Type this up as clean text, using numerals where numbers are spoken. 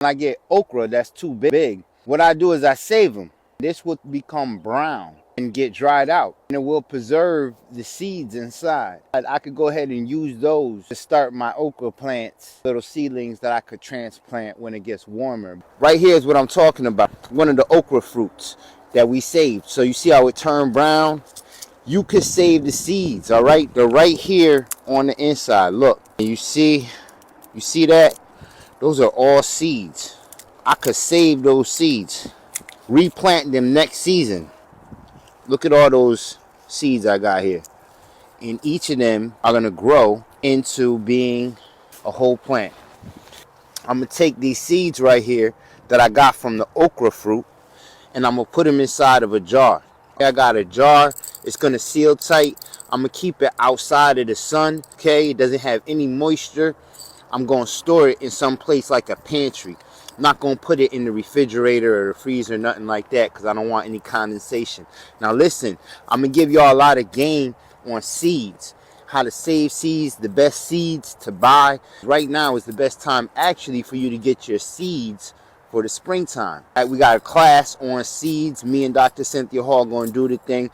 When I get okra that's too big, what I do is I save them. This will become brown and get dried out, and it will preserve the seeds inside. I could go ahead and use those to start my okra plants, little seedlings that I could transplant when it gets warmer. Right here is what I'm talking about. One of the okra fruits that we saved. So you see how it turned brown? You could save the seeds, all right? They're right here on the inside. Look, you see that? Those are all seeds. I could save those seeds, replant them next season. Look at all those seeds I got here. And each of them are going to grow into being a whole plant. I'm going to take these seeds right here that I got from the okra fruit, and I'm going to put them inside of a jar. I got a jar. It's going to seal tight. I'm going to keep it outside of the sun. Okay, it doesn't have any moisture. I'm going to store it in some place like a pantry. I'm not going to put it in the refrigerator or the freezer, nothing like that, because I don't want any condensation. Now listen, I'm going to give y'all a lot of game on seeds, how to save seeds, the best seeds to buy. Right now is the best time actually for you to get your seeds for the springtime. We got a class on seeds. Me and Dr. Cynthia Hall going to do the thing.